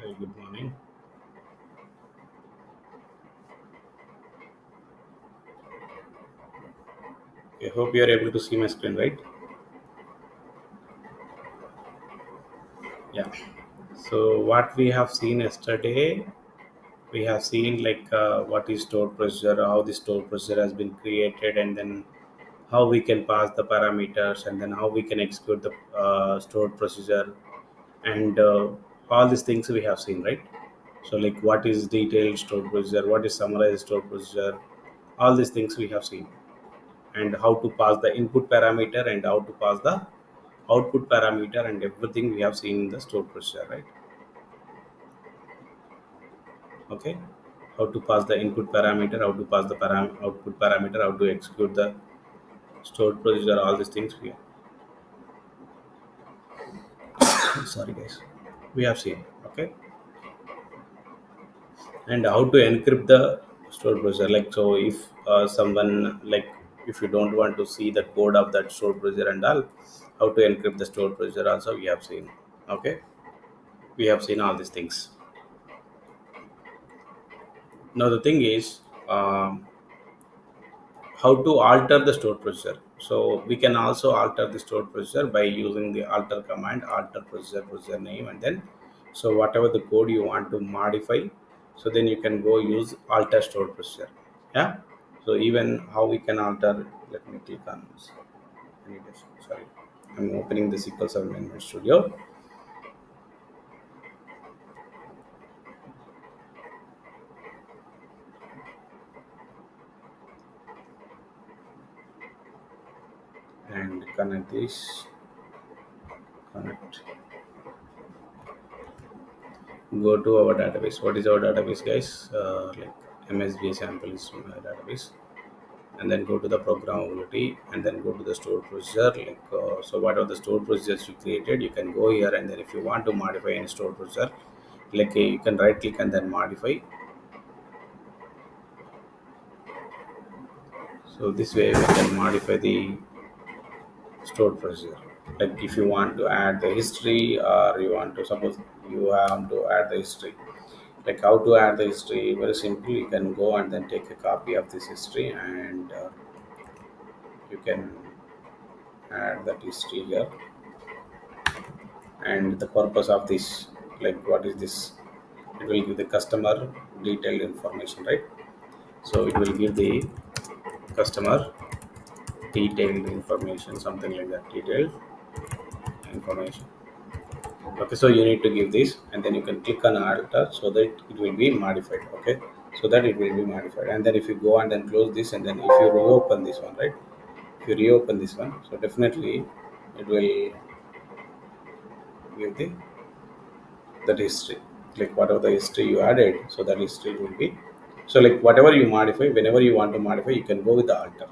Very good morning. I hope you are able to see my screen, right? Yeah. So what we have seen yesterday, we have seen like what is stored procedure, how the stored procedure has been created, and then how we can pass the parameters, and then how we can execute the stored procedure, and all these things we have seen, right? So like what is detailed stored procedure, what is summarized stored procedure, all these things we have seen, and how to pass the input parameter and how to pass the output parameter, and everything we have seen in the stored procedure, right? Okay, how to pass the input parameter, how to pass the output parameter, how to execute the stored procedure, all these things sorry guys, we have seen. Okay, and how to encrypt the stored procedure, like so if someone like if you don't want to see the code of that stored procedure and all, how to encrypt the stored procedure also we have seen. Okay, we have seen all these things. Now the thing is, how to alter the stored procedure. So we can also alter the stored procedure by using the alter command, alter procedure name, and then so whatever the code you want to modify, so then you can go use alter stored procedure. Yeah. So even how we can alter. Let me click on this. Sorry, I'm opening the SQL Server Management Studio and connect this. Connect. Go to our database. What is our database, guys? Like MSB sample is my database, and then go to the programmability, and then go to the stored procedure. Like so, whatever the stored procedures you created, you can go here, and then if you want to modify any stored procedure, like you can right click and then modify. So this way we can modify the stored procedure. Like if you want to add the history, or you want to suppose you want to add the history, like how to add the history, very simple. You can go and then take a copy of this history, and you can add that history here. And the purpose of this, like what is this, it will give the customer detailed information, right? So it will give the customer detailed information, something like that, detailed information. Okay, so you need to give this, and then you can click on alter so that it will be modified. Okay, so that it will be modified, and then if you go and then close this, and then if you reopen this one, right? If you reopen this one, so definitely it will give the that history, like whatever the history you added, so that history will be. So like whatever you modify, whenever you want to modify, you can go with the alter.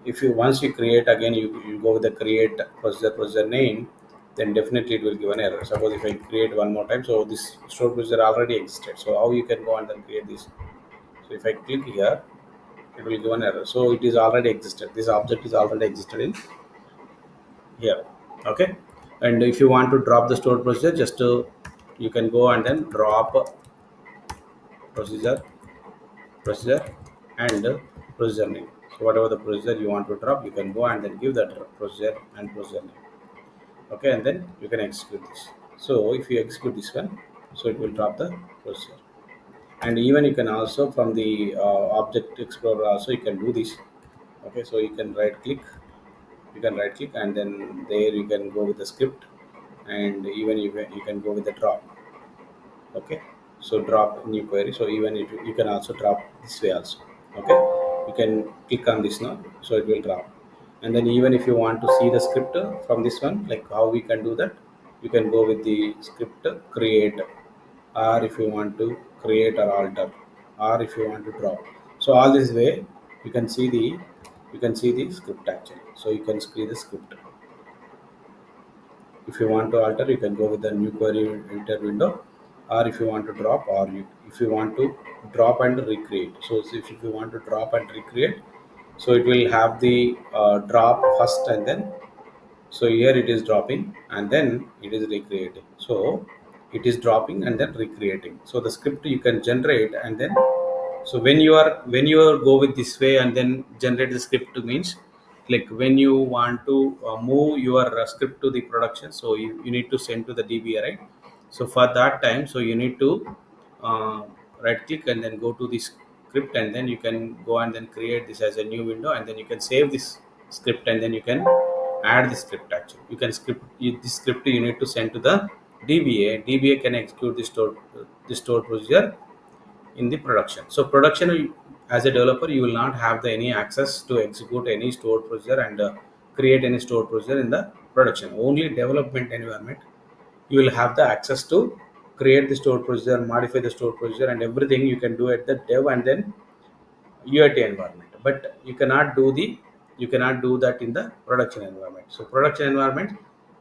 If you once you create again, you go with the create procedure name, then definitely it will give an error. Suppose if I create one more time, so this stored procedure already existed, so how you can go and then create this. So if I click here, it will give an error. So it is already existed, this object is already existed in here. Okay, and if you want to drop the stored procedure, just you can go and then drop procedure procedure and procedure name. So whatever the procedure you want to drop, you can go and then give that procedure and procedure name. Okay, and then you can execute this. So if you execute this one, so it will drop the procedure. And even you can also from the object explorer also you can do this. Okay, so you can right click, and then there you can go with the script, and even you can go with the drop. Okay, so drop new query, so even you can also drop this way also. Okay, you can click on this now, so it will drop. And then even if you want to see the script from this one, like how we can do that, you can go with the script create, or if you want to create or alter, or if you want to drop. So all this way you can see the, you can see the script actually. So you can see the script. If you want to alter, you can go with the new query editor window, or if you want to drop, or if you want to drop and recreate. So if you want to drop and recreate, so it will have the drop first, and then so here it is dropping, and then it is recreating. So it is dropping and then recreating. So the script you can generate, and then so when you are go with this way and then generate the script means, like when you want to move your script to the production, so you need to send to the DBA, right? So for that time, so you need to uh, right click and then go to the script, and then you can go and then create this as a new window, and then you can save this script, and then you can add the script. Actually, you can this script you need to send to the DBA can execute the stored procedure in the production. So production, as a developer, you will not have the any access to execute any stored procedure and create any stored procedure in the production. Only development environment you will have the access to create the stored procedure, modify the stored procedure, and everything you can do at the dev and then UAT environment. But you cannot do that in the production environment. So production environment,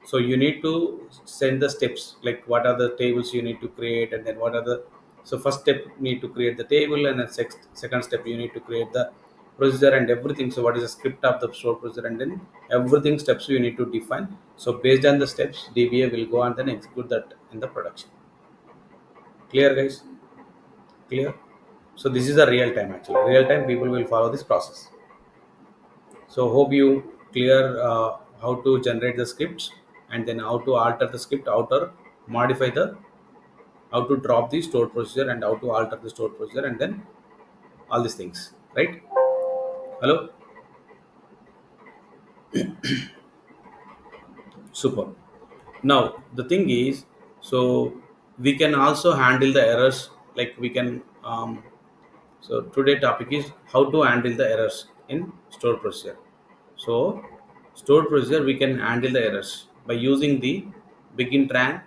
so you need to send the steps, like what are the tables you need to create, and then what are the, so first step you need to create the table, and then second step you need to create the procedure and everything. So what is the script of the stored procedure, and then everything steps you need to define. So based on the steps, DBA will go and then execute that in the production. Clear, guys? Clear? So this is a real time. Actually, real time people will follow this process. So hope you clear how to generate the scripts, and then how to alter the script, how to modify the, how to drop the stored procedure, and how to alter the stored procedure, and then all these things, right? Hello. Super. Now the thing is, so we can also handle the errors, like we can so today topic is how to handle the errors in stored procedure. So stored procedure we can handle the errors by using the begin tran,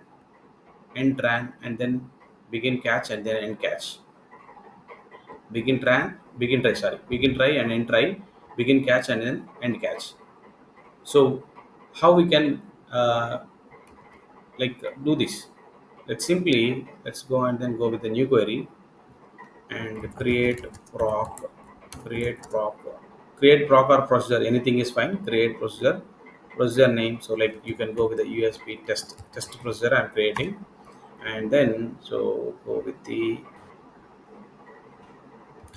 end tran, and then begin catch, and then end catch. Begin try and end try, begin catch and then end catch. So how we can do this? Let's go and then go with the new query and create proc create proc or procedure, anything is fine. Create procedure name, so like you can go with the USB test procedure I'm creating, and then so go with the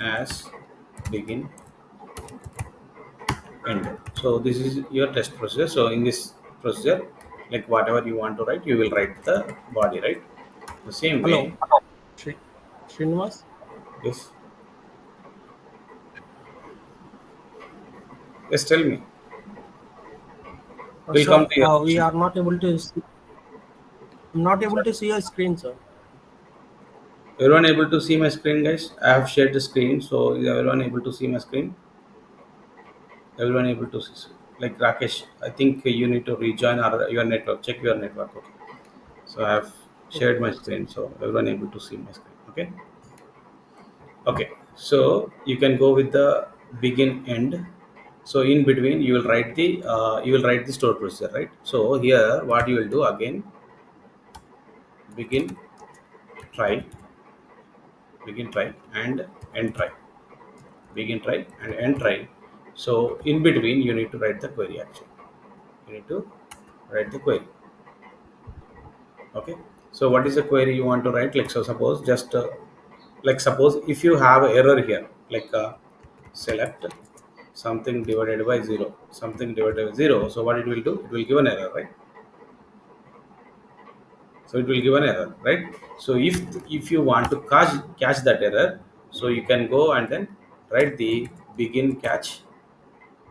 as begin end. So this is your test procedure. So in this procedure, like whatever you want to write, you will write the body, right? The same Hello, way. Shri- Srinivas. Yes. Yes, tell me. We'll Sir, come to your we question. are not able to see, I'm not able to see your screen, sir. Everyone able to see my screen, guys? I have shared the screen, so is everyone able to see my screen? Everyone able to see? Like Rakesh, I think you need to rejoin your network. Check your network. Okay. So I have Okay, shared my one screen, second. so everyone able to see my screen. Okay. Okay. So you can go with the begin end. So in between, you will write the stored procedure, right? So here, what you will do again, begin try, begin try, and end try, begin try and end try. So in between you need to write the query. Actually, you need to write the query. Okay. So what is the query you want to write? Like, so suppose just like suppose if you have error here, like select something divided by 0, something divided by 0. So what it will do, it will give an error, right? So it will give an error, right? So if you want to catch that error, so you can go and then write the begin catch,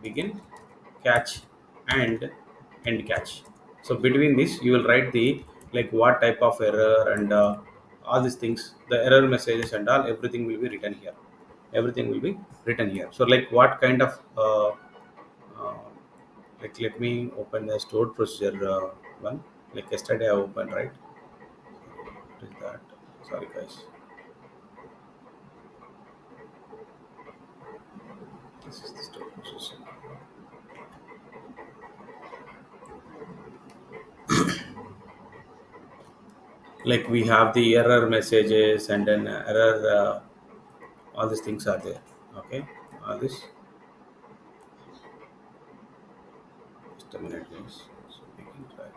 begin catch, and end catch. So between this you will write the, like what type of error, and all these things, the error messages and all, everything will be written here. Everything will be written here. So like what kind of uh, like let me open the stored procedure one. Like yesterday I opened, right? What is that? Sorry guys, this is the stored procedure. Like we have the error messages, and then error all these things are there. Okay, all this, just a minute guys. So we can try.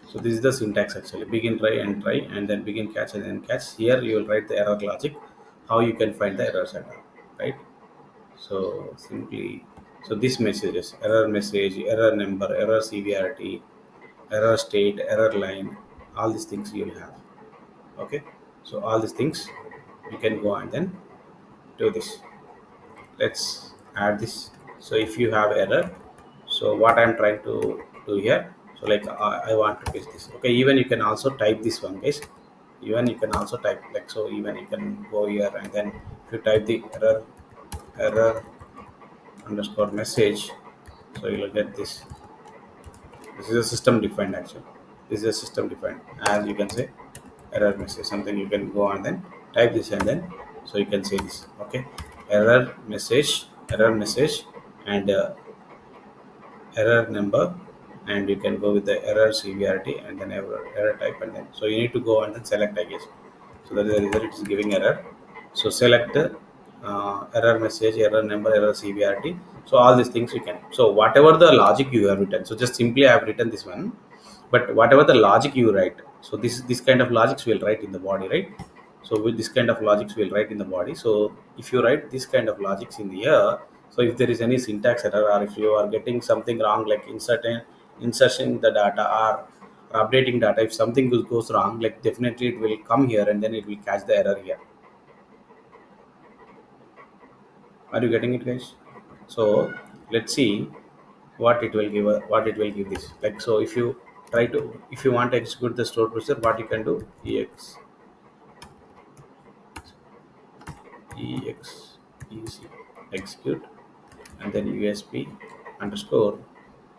So this is the syntax actually. Begin try, and then begin catch and then catch. Here you will write the error logic, how you can find the errors and all, right? So simply, so this messages, error message, error number, error severity, error state, error line, all these things you will have. Okay. So all these things you can go and then do this. Let's add this. So if you have error, so what I'm trying to do here, so like I want to paste this. Okay, even you can also type this one, guys. Even you can also type, like, so even you can go here and then if you type the error underscore message, so you'll get this is a system defined actually. This is a system defined, as you can say, error message, something you can go and then type this and then, so you can say this. Okay, error message and error number, and you can go with the error severity and then error type, and then so you need to go and then select, I guess. So that is the result, it is giving error. So select error message, error number, error severity. So all these things you can, so whatever the logic you have written, so just simply I have written this one, but whatever the logic you write, so this kind of logics will write in the body, right? So with this kind of logics we'll write in the body. So if you write this kind of logics in the here, so if there is any syntax error, or if you are getting something wrong, like inserting the data, or updating data, if something goes wrong, like definitely it will come here and then it will catch the error here. Are you getting it, guys? So let's see what it will give, what it will give this, like, so if you try to, if you want to execute the stored procedure, what you can do, ex execute, and then usp underscore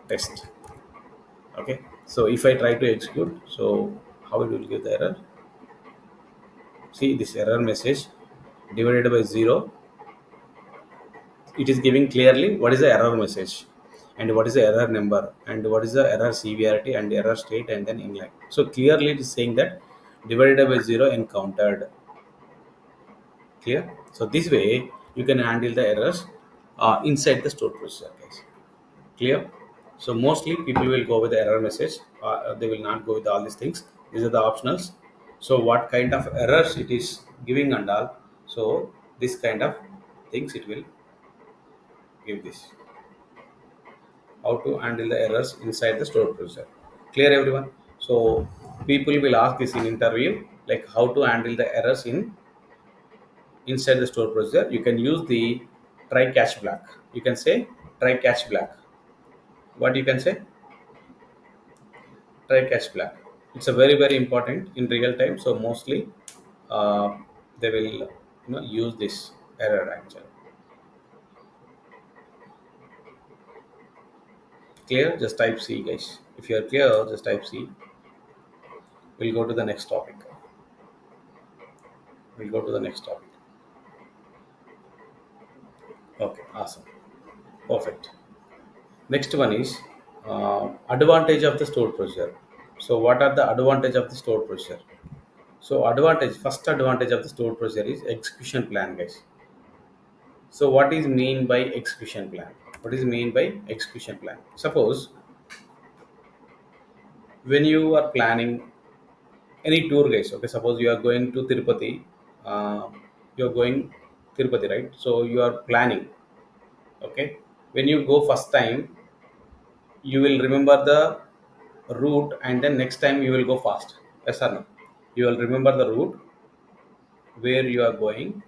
test. Okay, so if I try to execute, so how it will give the error? See this error message divided by 0, it is giving clearly what is the error message and what is the error number and what is the error severity and error state and then inline. So clearly it is saying that divided by 0 encountered. Clear? So this way you can handle the errors inside the stored procedure, guys. Clear? So mostly people will go with the error message, they will not go with all these things. These are the optionals. So what kind of errors it is giving and all, so this kind of things it will give this, how to handle the errors inside the stored procedure. Clear, everyone? So people will ask this in interview, like how to handle the errors in inside the stored procedure. You can use the try catch black. You can say try catch black. What you can say? Try catch black. It's a very important in real time. So mostly uh, they will use this error actually. Clear? Just type C, guys. If you are clear, just type C. We'll go to the next topic. We'll go to the next topic. Okay, awesome. Perfect. Next one is advantage of the stored procedure. So what are the advantage of the stored procedure? So first advantage of the stored procedure is execution plan, guys. So what is mean by execution plan? What is mean by execution plan? Suppose when you are planning any tour, guys. Okay, suppose you are going to Tirupati. You are going Tirupati, right? So you are planning. Okay, when you go first time, you will remember the route, and then next time you will go fast. Yes or no? You will remember the route where you are going,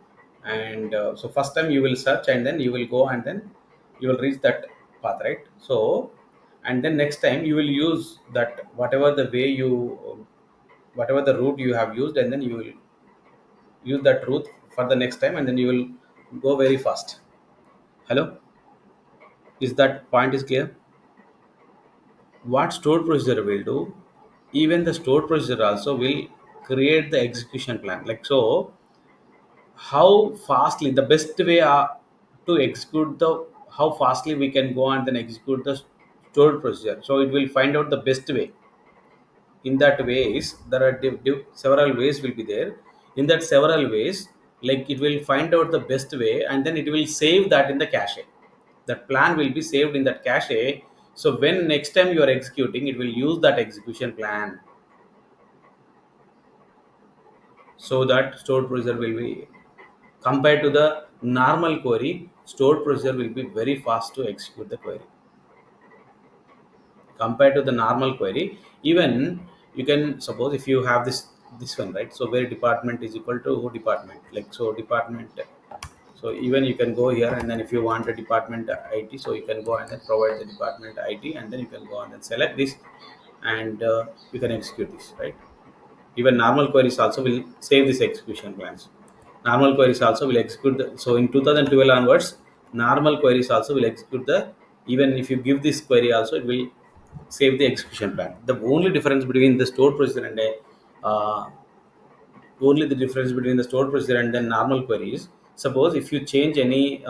and so first time you will search and then you will go and then you will reach that path, right? So and then next time you will use that, whatever the way you, whatever the route you have used, and then you will use that route for the next time, and then you will go very fast. Hello, is that point is clear? What stored procedure will do, even the stored procedure also will create the execution plan, like, so how fastly the best way to execute the, how fastly we can go and then execute the stored procedure, so it will find out the best way. In that ways there are several ways will be there. In that several ways, like, it will find out the best way and then it will save that in the cache. That plan will be saved in that cache. So when next time you are executing, it will use that execution plan, so that stored procedure will be, compared to the normal query, stored procedure will be very fast to execute the query compared to the normal query. Even you can suppose if you have this one, right? So where department is equal to department, like so department. So even you can go here, and then if you want a department IT, so you can go and then provide the department IT, and then you can go and then select this, and you can execute this, right? Even normal queries also will save this execution plans. Normal queries also will execute so in 2012 onwards, normal queries also will execute even if you give this query also, it will save the execution plan. The only difference between the stored procedure and a only the difference between the stored procedure and then normal queries. Suppose if you change any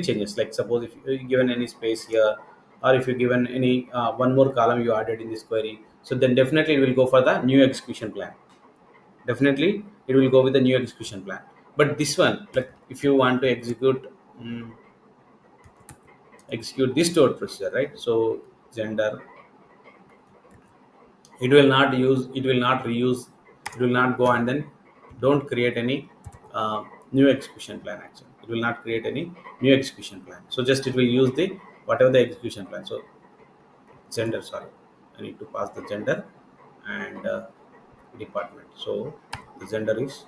changes, like suppose if you given any space here, or if you given any one more column you added in this query, so then definitely it will go for the new execution plan. Definitely it will go with the new execution plan. But this one, like if you want to execute this stored procedure, right? So gender, it will not reuse, it will not go and then don't create any new execution plan. Actually it will not create any new execution plan, so just it will use the whatever the execution plan. So gender, sorry, I need to pass the gender and department. So the gender is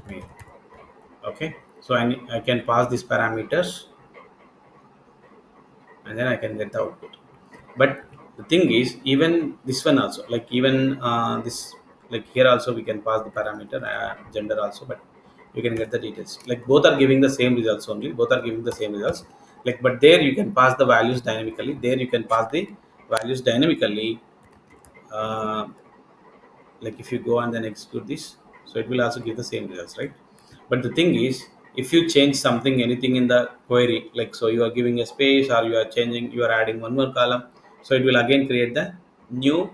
male. Okay, so I can pass these parameters, and then I can get the output. But the thing is, even this one also, like even this, like here also we can pass the parameter gender also, but you can get the details. Like both are giving the same results only. Both are giving the same results. Like, but there you can pass the values dynamically. There you can pass the values dynamically. Uh, like if you go and then execute this, so it will also give the same results, right? But the thing is, if you change something, anything in the query, like so you are giving a space, or you are changing, you are adding one more column, so it will again create the new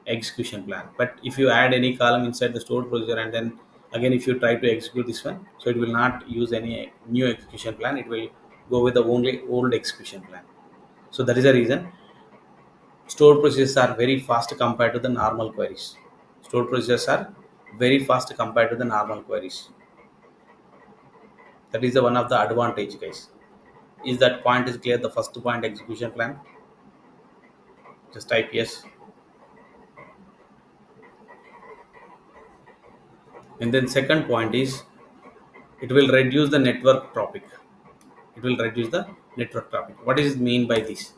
execution plan. But if you add any column inside the stored procedure, and then again if you try to execute this one, so it will not use any new execution plan, it will go with the only old execution plan. So that is the reason stored procedures are very fast compared to the normal queries. Stored procedures are very fast compared to the normal queries. That is the one of the advantage, guys. Is that point is clear? The first point, execution plan. Just type yes. And then second point is it will reduce the network traffic. It will reduce the network traffic. What is it mean by this?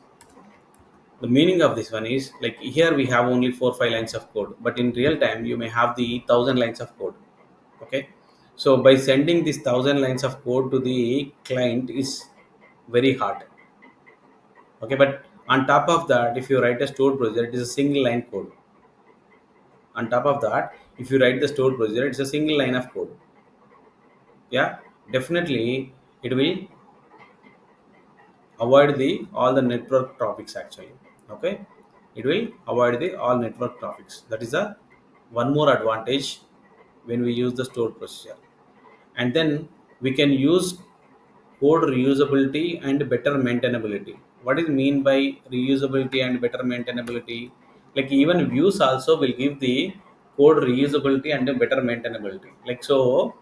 The meaning of this one is like here we have only 4 5 lines of code, but in real time you may have the 1,000 lines of code. Okay, so by sending this 1,000 lines of code to the client is very hard. Okay, but on top of that, if you write a stored procedure, it is a single line code. On top of that, if you write the stored procedure, it's a single line of code. Yeah, definitely it will avoid the all the network topics actually. Okay, it will avoid the all network topics. That is a one more advantage when we use the stored procedure. And then we can use code reusability and better maintainability. What is mean by reusability and better maintainability? Like even views also will give the code reusability and better maintainability. Like so,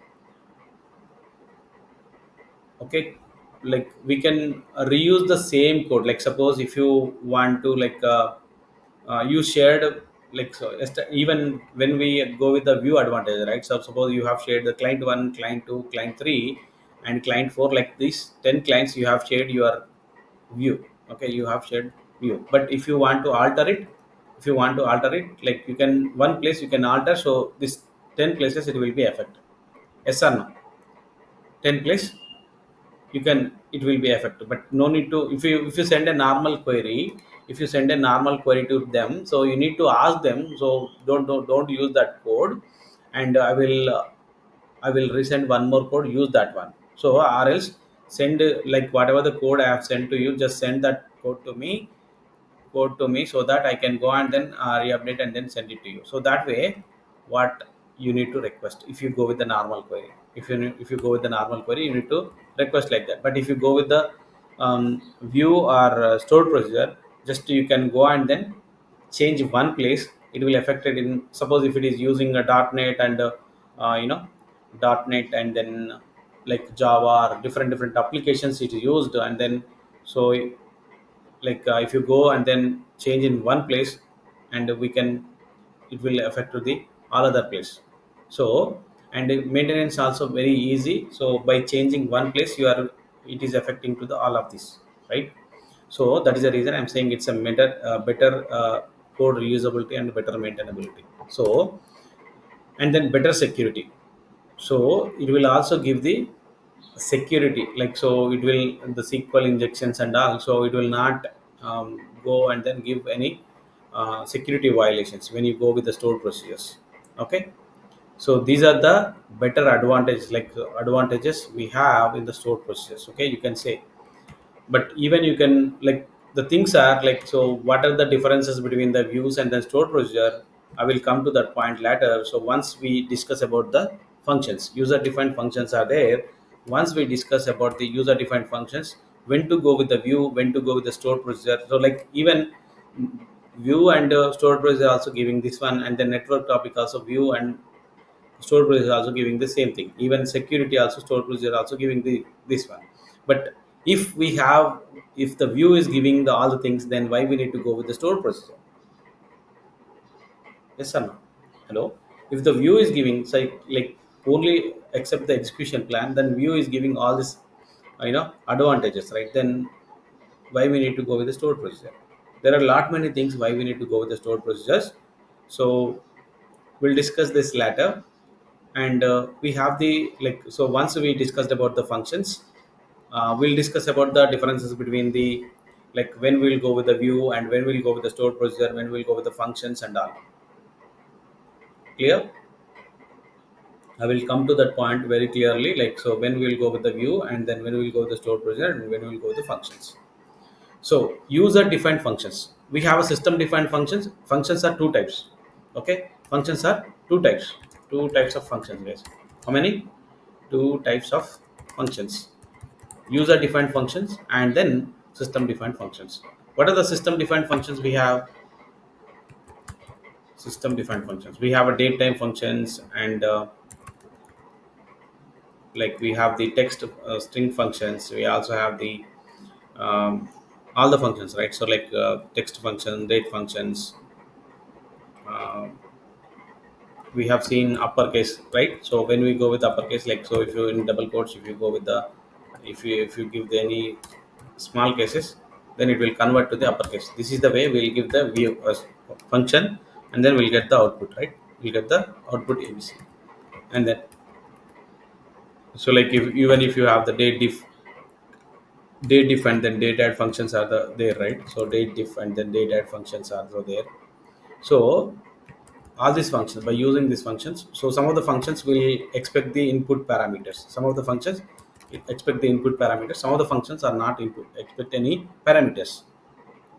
okay, like we can reuse the same code. Like suppose if you want to you shared, like so even when we go with the view advantage, right? So suppose you have shared the client 1, client 2, client 3, and client 4, like this 10 clients you have shared your view. Okay, you have shared view, but if you want to alter it, if you want to alter it, like you can one place you can alter, so this 10 places it will be affect. Yes or no? 10 place you can, it will be affected, but no need to. If you send a normal query, if you send a normal query to them, so you need to ask them, so don't use that code, and I will resend one more code, use that one. So or else send like whatever the code I have sent to you, just send that code to me, so that I can go and then re-update and then send it to you. So that way, what you need to request if you go with the normal query. If you go with the normal query, you need to request like that. But if you go with the view or stored procedure, just you can go and then change one place. It will affect it in, suppose if it is using a .NET and you know .NET and then like Java or different applications it is used, and then so like if you go and then change in one place, and we can, it will affect to the all other place. So, and the maintenance also very easy, so by changing one place you are, it is affecting to the all of this, right? So that is the reason I'm saying it's a better code reusability and better maintainability. So, and then better security. So it will also give the security, like so it will, the SQL injections and all, so it will not go and then give any security violations when you go with the stored procedures. Okay, so these are the better advantage, like advantages we have in the stored procedures. Okay, you can say. But even you can, like, the things are like, so what are the differences between the views and the stored procedure? I will come to that point later. So once we discuss about the functions, user defined functions are there. Once we discuss about the user defined functions, when to go with the view, when to go with the stored procedure. So like even view and stored procedure also giving this one, and the network topic also view and stored procedure also giving the same thing. Even security also stored procedure also giving the this one. But if we have, if the view is giving the all the things, then why we need to go with the stored procedure? Yes or no? Hello. If the view is giving, say, like only accept the execution plan, then view is giving all this advantages, right? Then why we need to go with the stored procedure? There are a lot many things why we need to go with the stored procedures. So we'll discuss this later. And we have the, like, so once we discussed about the functions, we'll discuss about the differences between the, like when we'll go with the view and when we'll go with the stored procedure, when we'll go with the functions and all. Clear? I will come to that point very clearly, like so when we'll go with the view, and then when we'll go with the stored procedure, and when we'll go with the functions. So user defined functions, we have a system defined functions. Functions are two types. Okay, functions are two types of functions, guys. How many? Two types of functions: user defined functions and then system defined functions. What are the system defined functions we have? System defined functions, we have a date time functions, and like we have the text string functions. We also have the um, all the functions, right? So like text function, date functions. uh, we have seen uppercase, right? So when we go with uppercase, like so if you in double quotes, if you go with the, if you give the any small cases, then it will convert to the uppercase. This is the way we'll give the view function, and then we'll get the output, right? We'll get the output abc. And then, so like if even if you have the date diff and then date add functions are there, right? So date diff and then date add functions are also there. So all these functions, by using these functions, so some of the functions will expect the input parameters, some of the functions expect the input parameters, some of the functions are not input expect any parameters.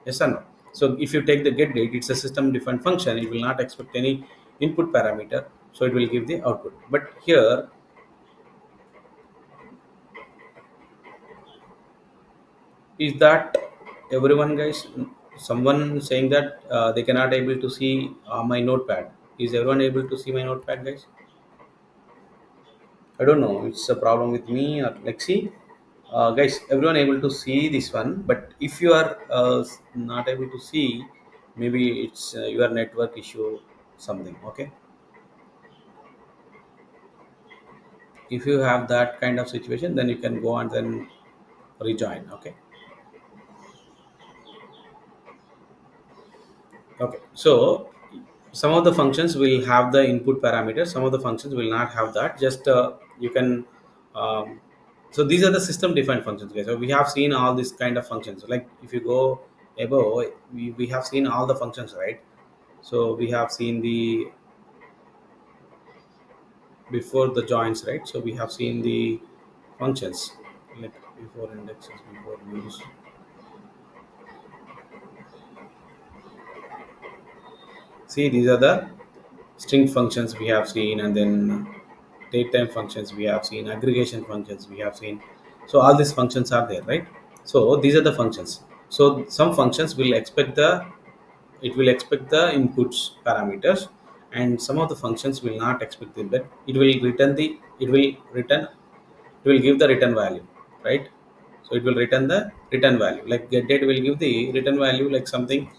Yes or no? So if you take the get date, it's a system defined function, it will not expect any input parameter, so it will give the output. But here, is that everyone, guys? Someone saying that they cannot able to see my notepad. Is everyone able to see my notepad, guys? I don't know. It's a problem with me or like, see, guys, everyone able to see this one. But if you are not able to see, maybe it's your network issue, something. Okay. If you have that kind of situation, then you can go and then rejoin. Okay. Okay. So some of the functions will have the input parameters. Some of the functions will not have that. Just you can. Um, so these are the system defined functions, guys. So we have seen all these kind of functions. Like if you go above, we have seen all the functions, right? So we have seen the before the joins, right? So we have seen the functions, like before indexes, before views. See, these are the string functions we have seen, and then datetime functions we have seen, aggregation functions we have seen. So all these functions are there, right? So these are the functions. So some functions will expect the, it will expect the inputs parameters, and some of the functions will not expect them, but it will return the, it will return, it will give the return value, right? So it will return the return value, like get date will give the return value like something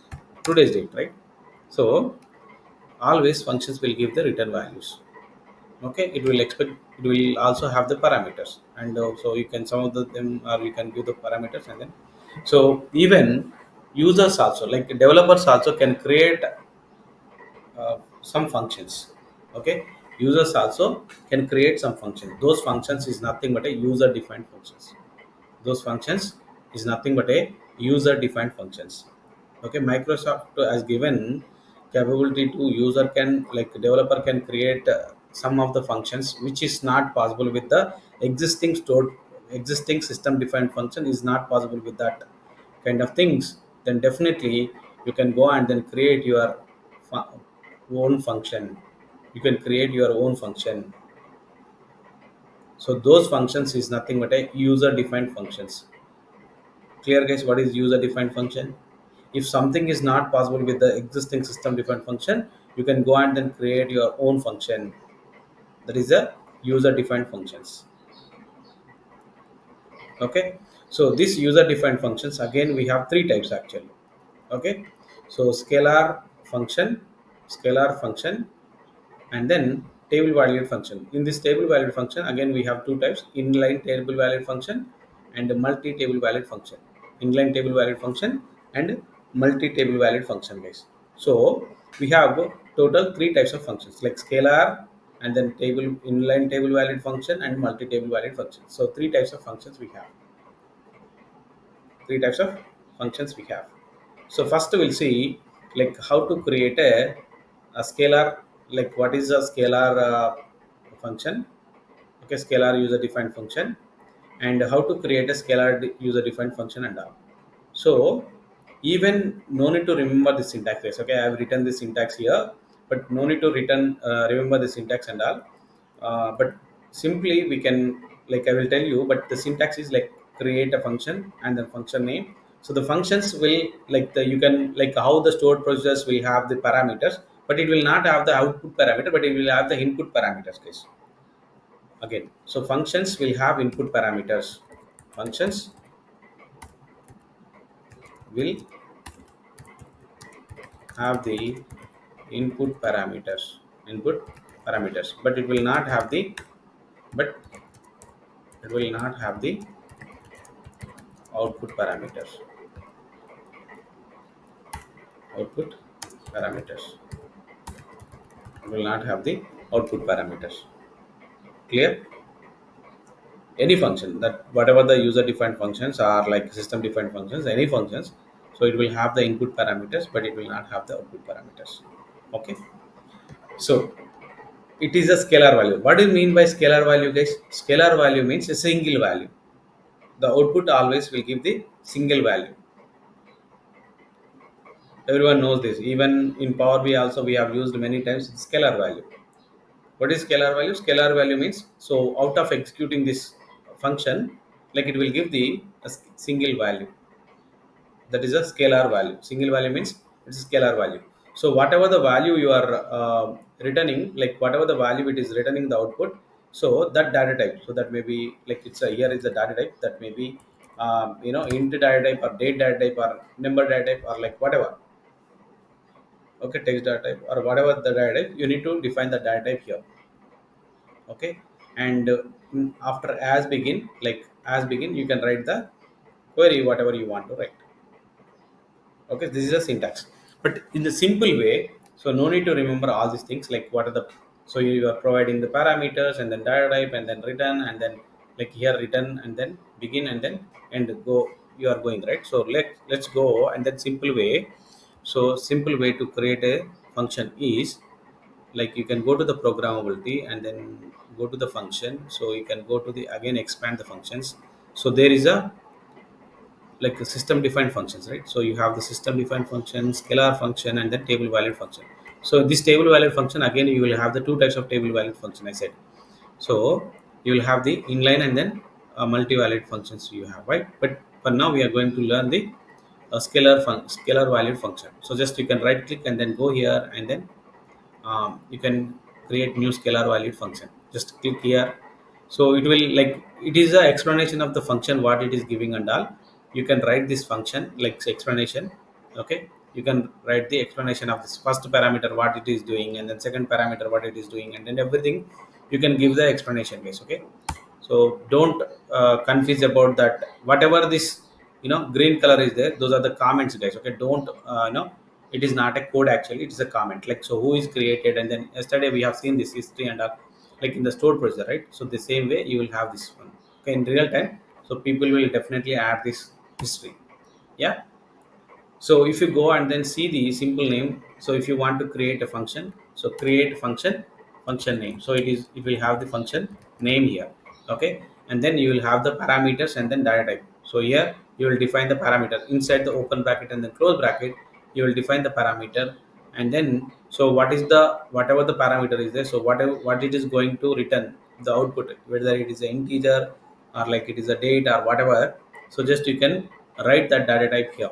today's date, right? So always functions will give the return values. Okay, it will expect, it will also have the parameters, and so you can some of them, or you can give the parameters, and then so even users also, like developers also can create some functions. Okay, users also can create some functions. Those functions is nothing but a user defined functions. Those functions is nothing but a user defined functions. Okay, Microsoft has given capability to user can, like developer can create some of the functions which is not possible with the existing stored, existing system defined function is not possible with that kind of things. Then definitely you can go and then create your own function. You can create your own function. So those functions is nothing but a user defined functions. Clear guys, what is user defined function? If something is not possible with the existing system defined function, you can go and then create your own function. That is a user defined functions. Okay, so this user defined functions, again we have three types actually. Okay, so scalar function, and then table valued function. In this table valued function, again we have two types: inline table valued function and multi table valued function. Inline table valued function and multi table valued function guys. So we have total three types of functions, like scalar, and then table, inline table valued function, and multi table valued function. So three types of functions we have. Three types of functions we have. So first we'll see like how to create a scalar, like what is a scalar function. Okay, scalar user defined function, and how to create a scalar user defined function and all. So even no need to remember the syntax guys. Okay, I have written the syntax here, but no need to return remember the syntax and all. But simply we can, like I will tell you, but the syntax is like create a function and then function name. So the functions will, like the, you can, like how the stored procedures will have the parameters, but it will not have the output parameter, but it will have the input parameters guys. Again, so functions will have input parameters. Functions will have the input parameters, but it will not have the, but it will not have the output parameters. Output parameters, it will not have the output parameters. Clear? Any function that, whatever the user defined functions are, like system defined functions, any functions, so it will have the input parameters, but it will not have the output parameters. Okay, so it is a scalar value. What do you mean by scalar value guys? Scalar value means a single value. The output always will give the single value. Everyone knows this. Even in power bi also we have used many times scalar value. What is scalar value? Scalar value means, so out of executing this function, like it will give the single value. That is a scalar value. Single value means it's a scalar value. So whatever the value you are returning, like whatever the value it is returning the output, so that data type, so that may be like it's a, here is the data type, that may be int data type or date data type or number data type or like whatever. Okay, text data type or whatever the data type, you need to define the data type here. Okay, and after as begin, like as begin, you can write the query whatever you want to write. Okay, this is a syntax, but in the simple way. So no need to remember all these things, like what are the, so you are providing the parameters and then data type and then return, and then like here return and then begin and then end go, you are going right. So let's go and then simple way. So simple way to create a function is, like you can go to the programmability and then go to the function. So you can go to the, again expand the functions. So there is a, like a system defined functions, right? So you have the system defined function, scalar function, and then table valid function. So this table valid function, again you will have the two types of table valid function I said. So you will have the inline and then multi valid functions you have, right? But for now we are going to learn the scalar valued function. So just you can right click and then go here, and then you can create new scalar valued function. Just click here. So it will, like, it is a explanation of the function what it is giving and all. You can write this function like explanation. Okay, you can write the explanation of this first parameter what it is doing, and then second parameter what it is doing, and then everything you can give the explanation, guys. Okay, so don't confuse about that. Whatever this, green color is there, those are the comments, guys. Okay, don't it is not a code, actually it is a comment. Like, so who is created, and then yesterday we have seen this history and all, like in the stored procedure, right? So the same way you will have this one, okay, in real time. So people will definitely add this history. Yeah. So if you go and then see the simple name, so if you want to create a function, so create function name. So it will have the function name here. Okay, and then you will have the parameters and then data type. So here you will define the parameter inside the open bracket and the close bracket. You will define the parameter, and then so what is the whatever the parameter is there. So whatever what it is going to return the output, whether it is an integer or like it is a date or whatever. So just you can write that data type here,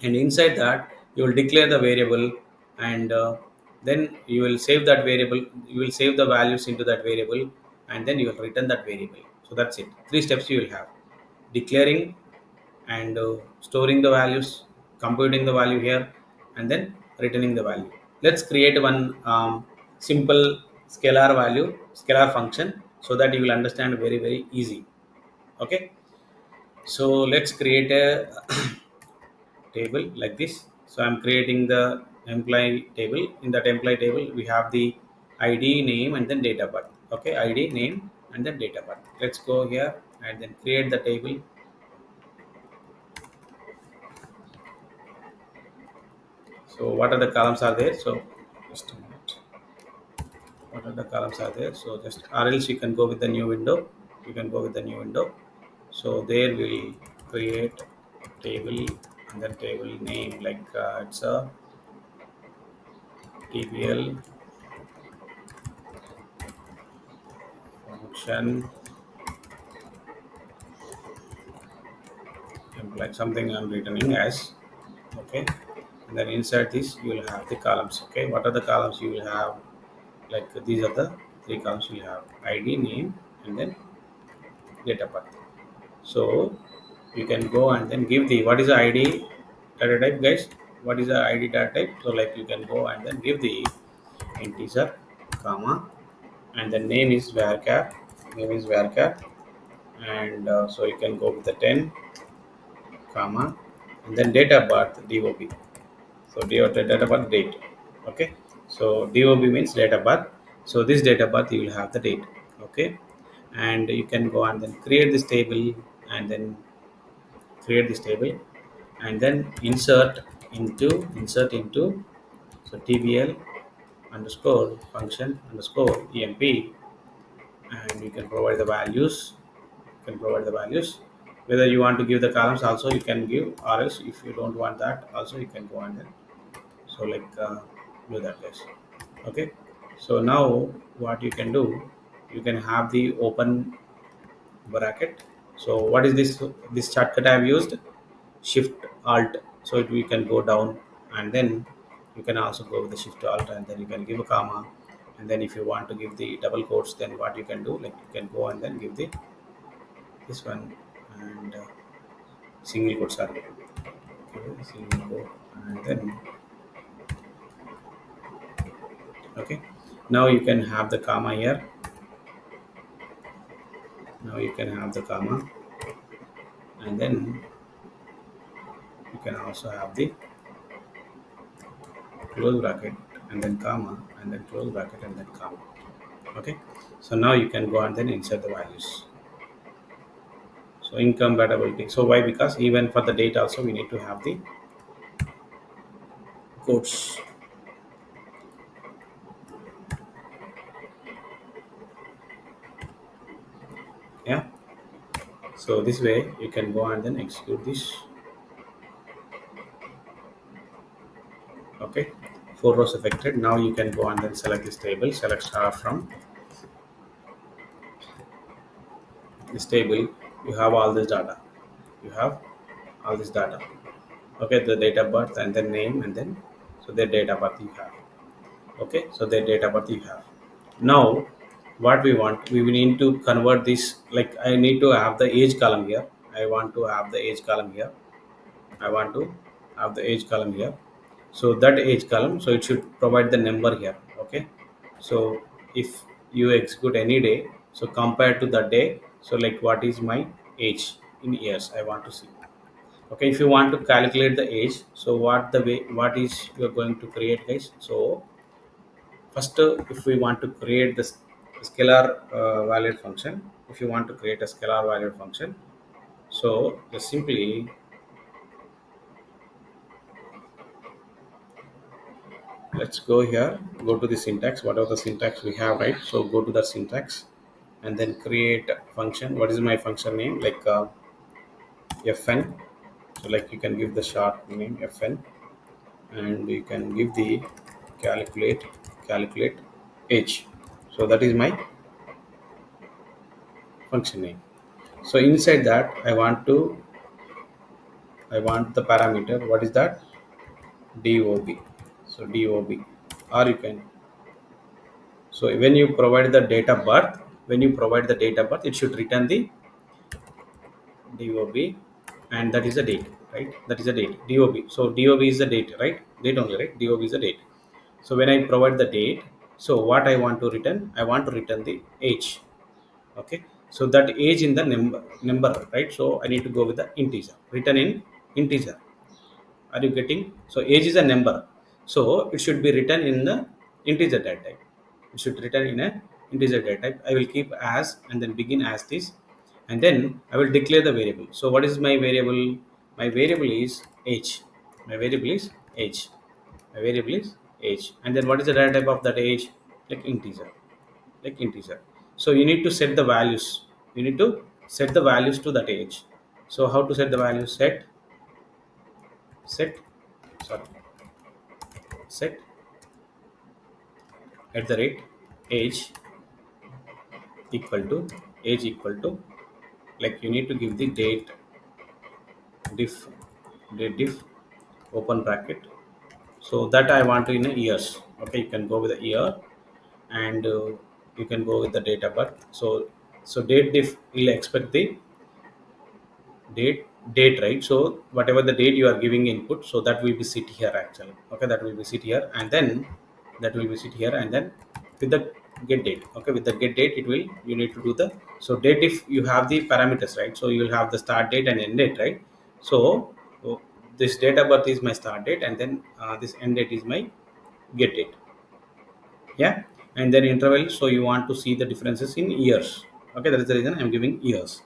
and inside that you will declare the variable, and then you will save that variable. You will save the values into that variable, and then you will return that variable. So that's it. Three steps you will have: declaring, and storing the values, computing the value here, and then returning the value. Let's create one simple scalar function, so that you will understand very very easy. Okay, so let's create a table like this. So I'm creating the employee table. In that employee table we have the id, name, and then date of birth. Okay, id, name, and then date of birth. Let's go here and then create the table. So what are the columns are there? So just a minute. What are the columns are there? So just, or else you can go with the new window. You can go with the new window. So there we'll create table, and then table name, like it's a tbl function, like something I'm returning as. Okay, and then inside this you will have the columns. Okay, what are the columns you will have? Like these are the three columns you will have: id, name, and then date of birth. So you can go and then give the what is the id data type, guys. What is the id data type? So like you can go and then give the integer, comma, and the name is varchar. Name is varchar, and so you can go with the 10, comma, and then date of birth, dob. So date of birth, date. Okay, so dob means date of birth. So this date of birth you will have the date. Okay, and you can go and then create this table, and then create this table, and then insert into so tbl underscore function underscore emp, and you can provide the values. You can provide the values. Whether you want to give the columns also you can give, or else if you don't want that also you can go and then so like do that, guys. Okay, so now what you can do, you can have the open bracket. So what is this shortcut I have used? Shift alt. So we can go down, and then you can also go with the shift alt, and then you can give a comma, and then if you want to give the double quotes, then what you can do, like you can go and then give the this one, and single quotes are there. Okay, single quote, and then okay, now you can have the comma here. Now you can have the comma, and then you can also have the close bracket, and then comma, and then close bracket, and then comma. Okay, so now you can go and then insert the values. So incompatibility. So why? Because even for the date also we need to have the quotes. Yeah, so this way you can go and then execute this. Okay, 4 rows affected. Now you can go and then select this table, select star from this table. You have all this data. you have all this data. Okay, the date of birth and then name and then so their date of birth you have. Okay, so their date of birth you have. Now what we want, we will need to convert this, like I need to have the age column here. I want to have the age column here. I want to have the age column here. So that age column, so it should provide the number here. Okay, so if you execute any day, so compared to the day, so like what is my age in years I want to see. Okay, if you want to calculate the age, so what the way, what is you're going to create, guys? So first, if we want to create this scalar valid function, if you want to create a scalar valid function, so just simply let's go here, go to the syntax, whatever the syntax we have, right? So go to the syntax and then create a function. What is my function name? Like fn. So like you can give the short name fn, and you can give the calculate calculate age. So that is my function name. So inside that I want the parameter. What is that? DOB. So DOB, or you can, so when you provide the date of birth, when you provide the date of birth, it should return the DOB, and that is the date, right? That is the date. DOB. So DOB is the date, right? Date only, right? DOB is the date. So when I provide the date, so what I want to return? I want to return the age. Okay. So that age in the number, right? So I need to go with the integer. Return in integer. Are you getting? So age is a number, so it should be written in the integer data type. It should return in a integer data type. I will keep as and then begin as this, and then I will declare the variable. So what is my variable? My variable is age. My variable is age. My variable is age. And then what is the data type of that age? Like integer. Like integer. So you need to set the values. You need to set the values to that age. So how to set the values? Set sorry set at the rate age equal to age equal to, like you need to give the diff date diff open bracket. So that I want to in a years. Okay, you can go with a year, and you can go with the date of birth. So date diff will expect the date, right? So whatever the date you are giving input, so that will be sit here actually. Okay, that will be sit here, and then that will be sit here, and then with the get date. Okay, with the get date, it will, you need to do the, so date if you have the parameters, right? So you will have the start date and end date, right? So this date of birth is my start date, and then this end date is my get date. Yeah, and then interval, so you want to see the differences in years. Okay, that is the reason I'm giving years.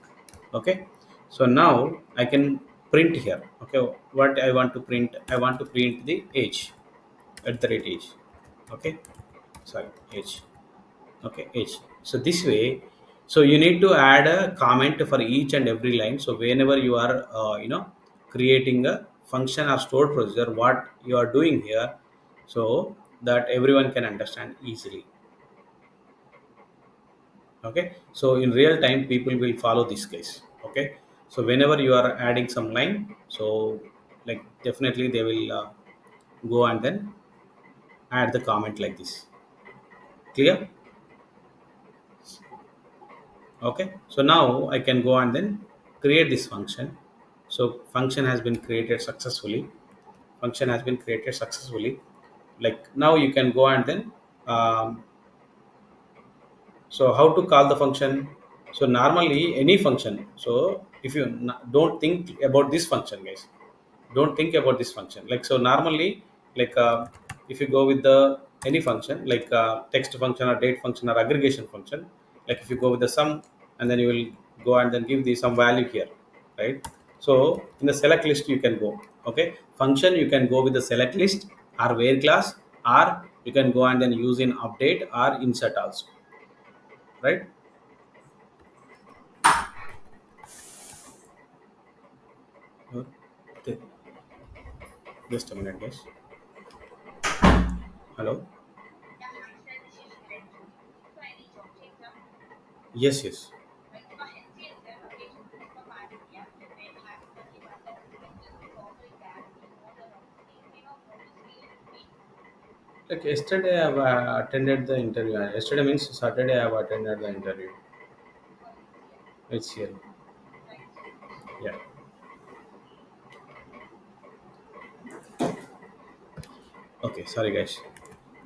Okay, so now I can print here. Okay, what I want to print, I want to print the age at the rate age. Okay, sorry, age. Okay, age. So this way, so you need to add a comment for each and every line. So whenever you are creating a function or stored procedure, what you are doing here, so that everyone can understand easily. Okay, so in real time people will follow this case. Okay, so whenever you are adding some line, so like definitely they will go and then add the comment like this. Clear? Okay, so now I can go and then create this function. So function has been created successfully. Function has been created successfully. Like now you can go and then so how to call the function? So normally any function. So if you don't think about this function, guys, don't think about this function. Like so normally, like if you go with the any function like text function or date function or aggregation function, like if you go with the sum, and then you will go and then give the some value here, right? So in the select list you can go. Okay, function you can go with the select list or where class, or you can go and then use in update or insert also, right? Okay. Just a minute, guys. Hello. Yes, yes. Like yesterday, I've attended the interview. Yesterday means Saturday. I've attended the interview. It's here. Yeah. Okay. Sorry, guys.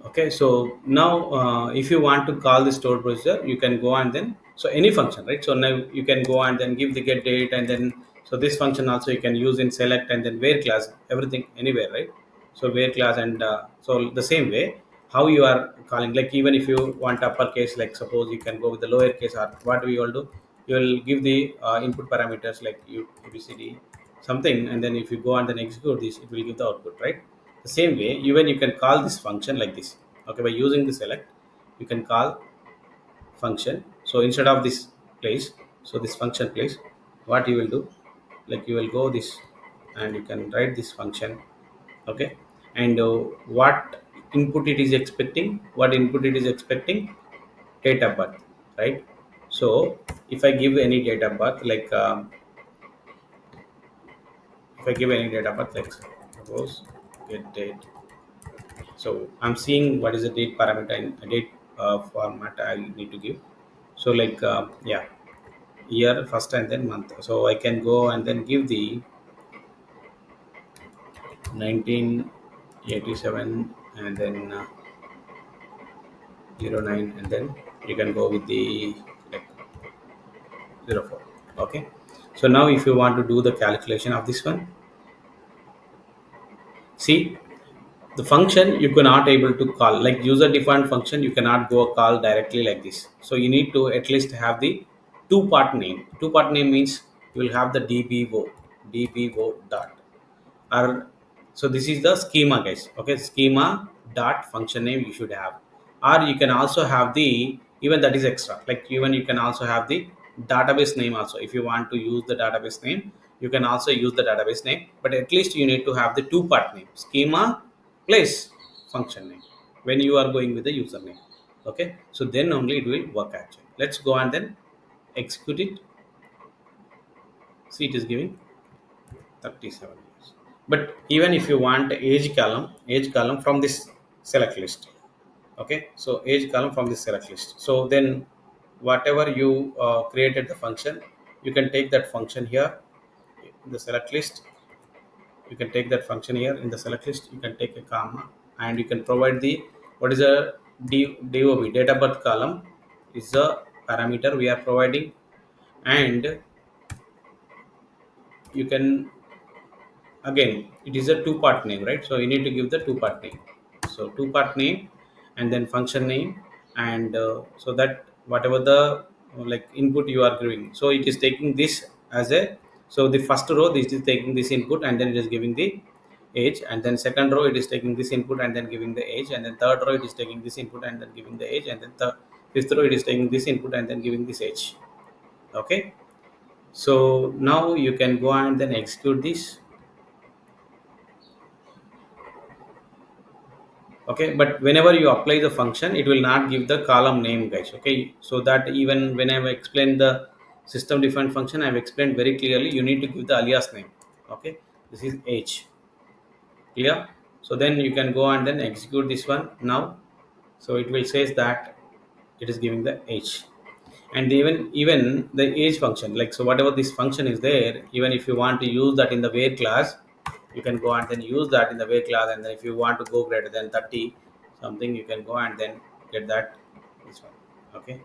Okay, so now if you want to call the stored procedure, you can go and then so any function, right? So now you can go and then give the get date and then so this function also you can use in select and then where class everything anywhere, right? So where class and so the same way how you are calling, like even if you want uppercase, like suppose you can go with the lowercase or what we all do, you will give the input parameters like u abcd something, and then if you go and then execute this, it will give the output, right? The same way, even you can call this function like this. Okay, by using the select, you can call function. So instead of this place, so this function place, what you will do, like you will go this, and you can write this function. Okay, and what input it is expecting, date of birth, right? So if I give any date of birth, like if I give any date of birth, like suppose get date. So I'm seeing what is the date parameter in a date format I need to give. So like yeah, year first and then month. So I can go and then give the 1987 and then 09 and then you can go with the like 04. Okay. So now if you want to do the calculation of this one, see the function you cannot able to call like user defined function, you cannot go call directly like this. So you need to at least have the two part name means you will have the dbo dot or so this is the schema, guys. Okay, schema dot function name you should have, or you can also have the even that is extra, like even you can also have the database name also. If you want to use the database name, you can also use the database name, but at least you need to have the two part name schema place function name when you are going with the username. Okay, so then only it will work actually. Let's go and then execute it. See, it is giving 37 years. But even if you want age column from this select list. Okay, so age column from this select list, so then whatever you created the function, you can take that function here in the select list. You can take that function here in the select list, you can take a comma, and you can provide the what is a dob date of birth column is the parameter we are providing, and you can again it is a two part name, right? So you need to give the two part name. So two part name and then function name, and so that whatever the like input you are giving, so it is taking this as a, so the first row this is taking this input and then it is giving the age, and then second row it is taking this input and then giving the age, and then third row it is taking this input and then giving the age, and then the fifth row it is taking this input and then giving this age. Okay, so now you can go and then execute this. Okay, but whenever you apply the function, it will not give the column name, guys. Okay, so that even when I've explained the system defined function, I've explained very clearly you need to give the alias name. Okay, this is age. Clear? So then you can go and then execute this one now. So it will says that it is giving the age, and even the age function, like so whatever this function is there, even if you want to use that in the where class, you can go and then use that in the where class, and then if you want to go greater than 30 something, you can go and then get that this one. Okay,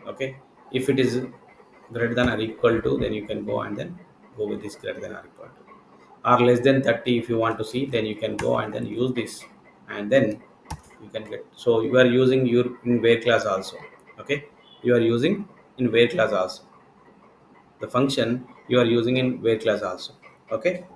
okay, if it is greater than or equal to, then you can go and then go with this greater than or equal to, or less than 30 if you want to see, then you can go and then use this, and then you can get, so you are using your in where class also. Okay, you are using in where class also, the function you are using in where class also. Okay,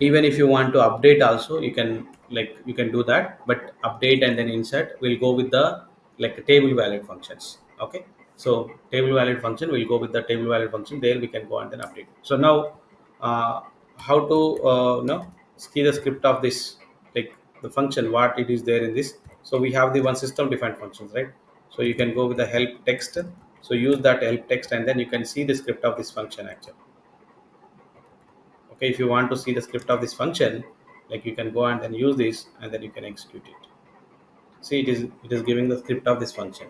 even if you want to update also, you can, like you can do that, but update and then insert will go with the like table valid functions. Okay, so table valid function will go with the table valid function, there we can go and then update. So now uh, how to know see the script of this, like the function what it is there in this. So we have the one system defined functions, right? So you can go with the help text, so use that help text and then you can see the script of this function actually. Okay, if you want to see the script of this function, Like you can go and then use this and then you can execute it. See, it is giving the script of this function.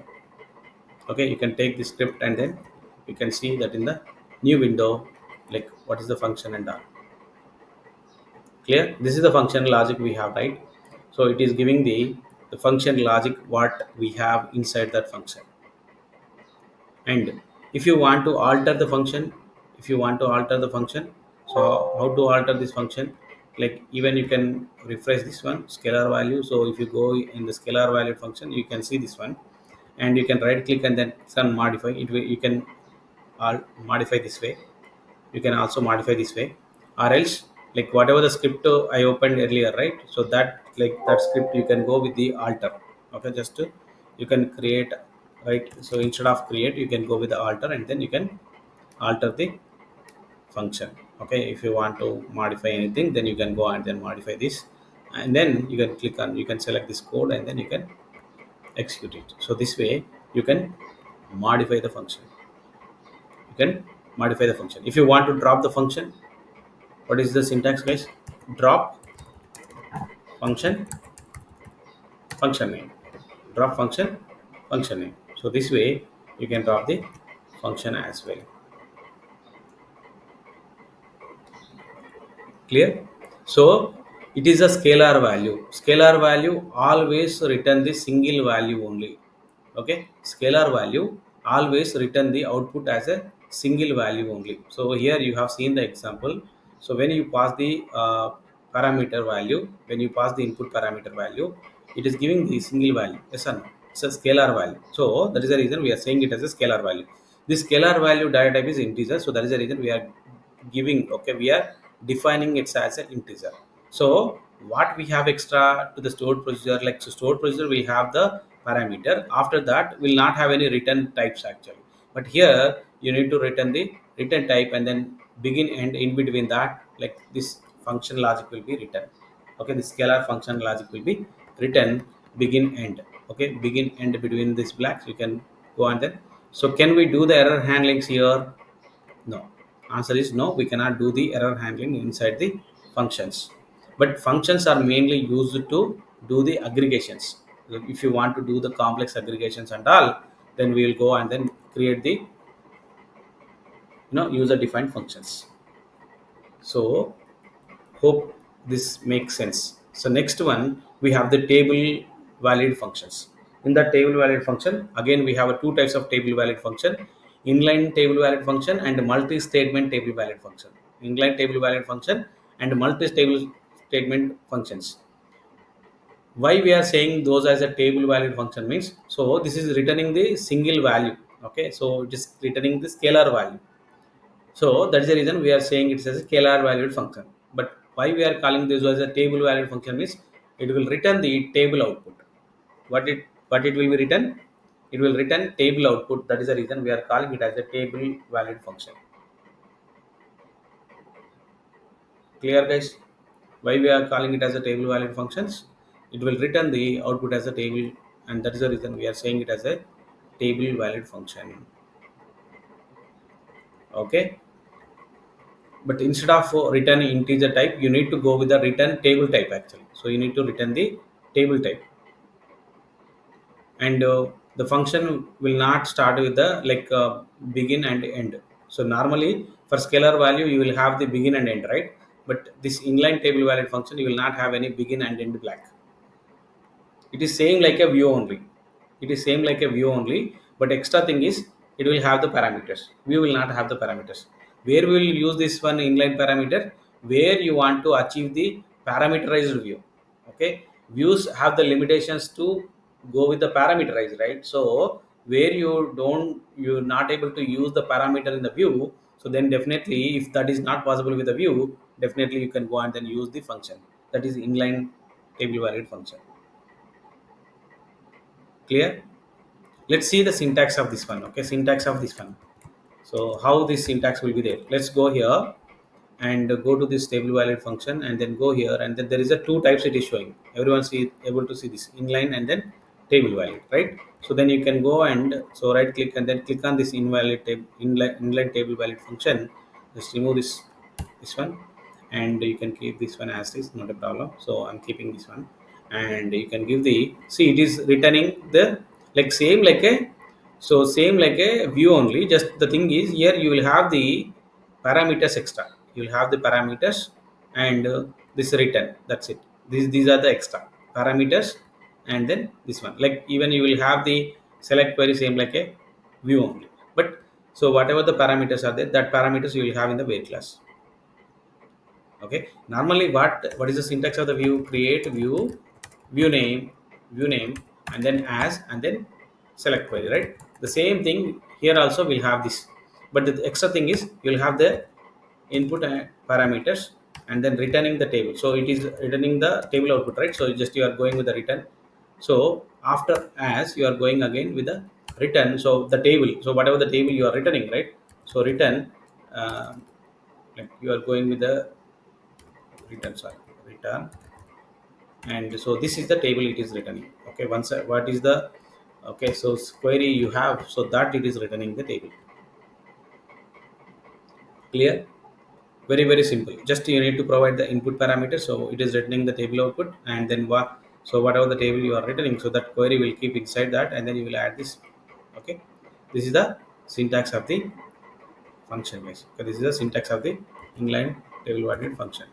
Okay, you can take the script and then you can see that in the new window, like what is the function and all. Clear? This is the function logic we have, right? So it is giving the function logic what we have inside that function. And if you want to alter the function, if you want to alter the function, so how to alter this function? Like even you can refresh this one scalar value. So if you go in the scalar value function, you can see this one, and you can right click and then some modify it will, you can modify this way. You can also modify this way, or else like whatever the script I opened earlier, right? So that like that script you can go with the alter. Okay, just you can create, right? So instead of create, you can go with the alter and then you can alter the function. Okay, if you want to modify anything, then you can go and then modify this, and then you can click on, you can select this code and then you can execute it. So this way you can modify the function. You can modify the function. If you want to drop the function, what is the syntax, guys? Drop function, function name. Drop function, function name. So this way you can drop the function as well. Clear? So it is a scalar value. Scalar value always return the single value only. Okay, scalar value always return the output as a single value only. So here you have seen the example. So when you pass the parameter value, when you pass the input parameter value, it is giving the single value, yes or no? It's a scalar value. So that is the reason we are saying it as a scalar value. This scalar value data type is integer, so that is the reason we are giving, okay, we are defining it as an integer. So what we have extra to the stored procedure, like so stored procedure will have the parameter, after that will not have any return types actually. But here you need to return the return type, and then begin and in between that, like this function logic will be written. Okay, the scalar function logic will be written, begin end. Okay, begin end between these blocks you can go and then. So can we do the error handlings here? No. Answer is no, we cannot do the error handling inside the functions. But functions are mainly used to do the aggregations. Like if you want to do the complex aggregations and all, then we will go and then create the user defined functions. So hope this makes sense. So next one we have the table valid functions. In the table valid function, again we have two types of table valid function: inline table valid function and multi-statement table valid function. Inline table valid function and multi-table statement functions. Why we are saying those as a table valid function means, so this is returning the single value. Okay, so it is returning the scalar value. So that's the reason we are saying it is a scalar valued function. But why we are calling this as a table valued function means, it will return the table output. What it will be written? It will return table output. That is the reason we are calling it as a table valid function. Clear, guys? Why we are calling it as a table valid functions? It will return the output as a table, and that is the reason we are saying it as a table valid function. Okay. But instead of return integer type, you need to go with the return table type actually. So you need to return the table type, and the function will not start with the begin and end. So normally for scalar value you will have the begin and end, right? But this inline table valid function, you will not have any begin and end black. It is saying like a view only. It is same like a view only, but extra thing is it will have the parameters. View will not have the parameters. Where we will use this one inline parameter? Where you want to achieve the parameterized view. Okay, views have the limitations to go with the parameterized, right? So where you're not able to use the parameter in the view, so then definitely if that is not possible with the view, definitely you can go and then use the function, that is inline table valid function. Clear? Let's see the syntax of this one. Okay, syntax of this one. So how this syntax will be there? Let's go here and go to this table valid function, and then go here, and then there is a two types it is showing. Everyone see able to see this inline and then table valid, right? So then you can go and so right click and then click on this invalid table inline table valid function. Just remove this one, and you can keep this one as is, not a problem. So I'm keeping this one, and you can give the, see, it is returning the, like same like a, so same like a view only. Just the thing is here you will have the parameters extra. You will have the parameters and this return. That's it. These are the extra parameters, and then this one. Like even you will have the select query same like a view only. But so whatever the parameters are there, that parameters you will have in the where class. Okay, normally what is the syntax of the view? Create view, view name, and then as, and then select query, right? The same thing here also will have this, but the extra thing is you'll have the input parameters, and then returning the table. So it is returning the table output, right? So just you are going with the return. So after as you are going again with the return, so the table, so whatever the table you are returning, right? So return, uh, like you are going with the return, sorry, return, and so this is the table it is returning. Okay, once what is the, okay, so query you have, so that it is returning the table. Clear? Very very simple. Just you need to provide the input parameter, so it is returning the table output, and then what, so whatever the table you are returning, so that query will keep inside that, and then you will add this. Okay, this is the syntax of the function, guys. Okay, this is the syntax of the inline table valid function.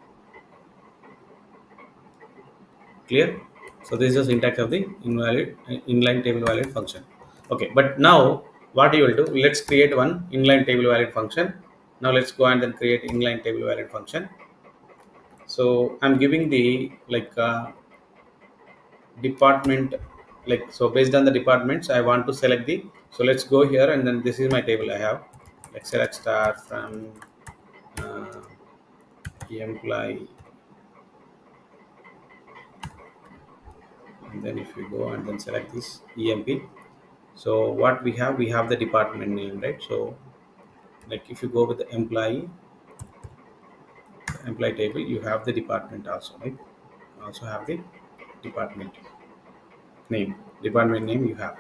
Clear? So this is the syntax of the inline table valid function. Okay, but now what you will do, let's create one inline table valid function. Now let's go and then create inline table valid function. So I'm giving the like department, like, so based on the departments I want to select the, so let's go here, and then this is my table I have, like select star from uh, employee, and then if you go and then select this emp. So what we have the department name, right? So like if you go with the employee table, you have the department also, right? Also have the department name, you have.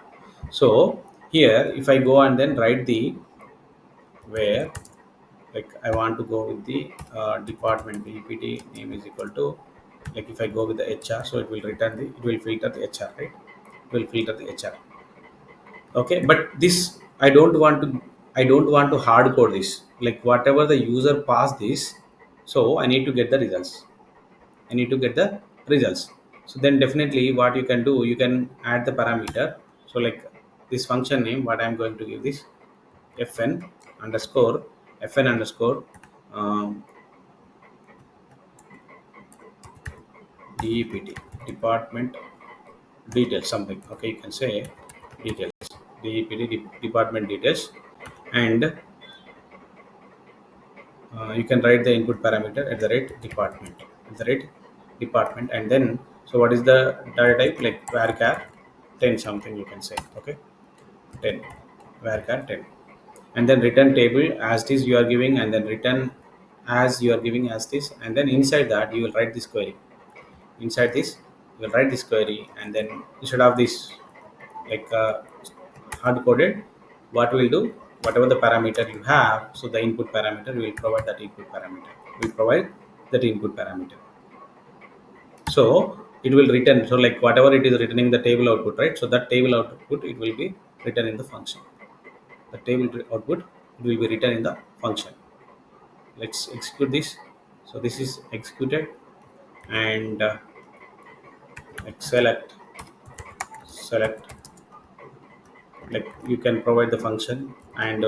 So here if I go and then write the where, like I want to go with the department dpt name is equal to, like if I go with the hr, so it will return the, it will filter the hr, right? It will filter the hr. Okay, but this I don't want to hard code this, like whatever the user pass this, so I need to get the results. I need to get the results. So then definitely what you can do, you can add the parameter. So like this function name, what I'm going to give this fn underscore, fn underscore um, dept department details something. Okay, you can say details, department details, and you can write the input parameter at the rate department, and then so what is the data type, like varchar 10 something you can say. Okay, 10, varchar 10, and then return table as this you are giving, and then return as you are giving as this, and then inside that you will write this query. Inside this you will write this query, and then instead of this like hard coded, what we'll do, whatever the parameter you have, so the input parameter we will provide that input parameter, we provide that input parameter. So it will return, so like whatever it is returning the table output, right? So that table output it will be written in the function. The table output it will be written in the function. Let's execute this. So this is executed, and like select, like you can provide the function, and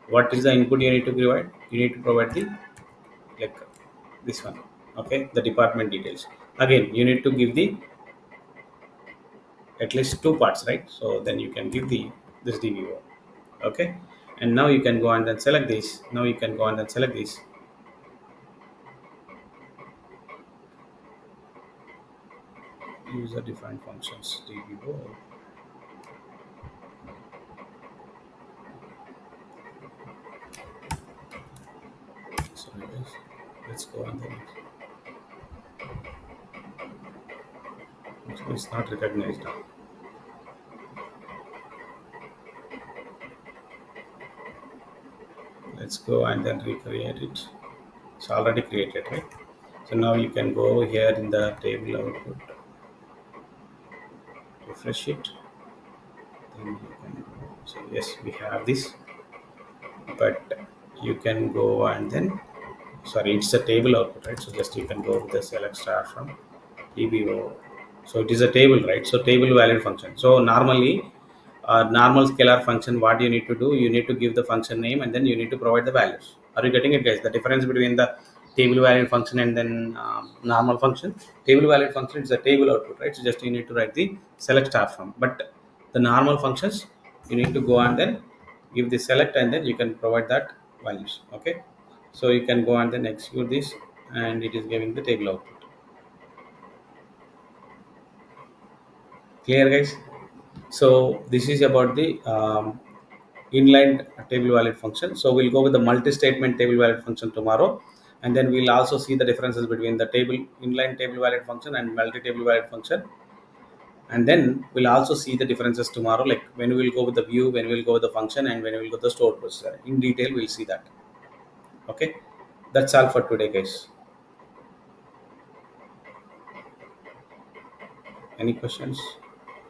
what is the input you need to provide? You need to provide the, like this one. Okay, the department details. Again you need to give the at least two parts, right? So then you can give the this dvo. Okay, and now you can go and then select this. Now you can go and then select this user defined functions dvo. Sorry guys, let's go and then, so it's not recognized now. Let's go and then recreate it. It's already created, right? So now you can go here in the table output, refresh it, then you can say yes, we have this. But you can go and then, sorry, it's a table output, right? So just you can go with the select star from TBO. So it is a table, right? So table valid function. So normally, normal scalar function, what you need to do, you need to give the function name and then you need to provide the values. Are you getting it, guys? The difference between the table valid function and then normal function. Table valid function is a table output, right? So just you need to write the select star from. But the normal functions, you need to go and then give the select and then you can provide that values. Okay. So you can go and then execute this and it is giving the table output. Clear, guys? So this is about the inline table valid function. So we'll go with the multi-statement table valid function tomorrow, and then we'll also see the differences between the table inline table valid function and multi-table valid function. And then we'll also see the differences tomorrow, like when we'll go with the view, when we'll go with the function, and when we'll go with the store procedure. In detail, we'll see that. Okay, that's all for today, guys. Any questions?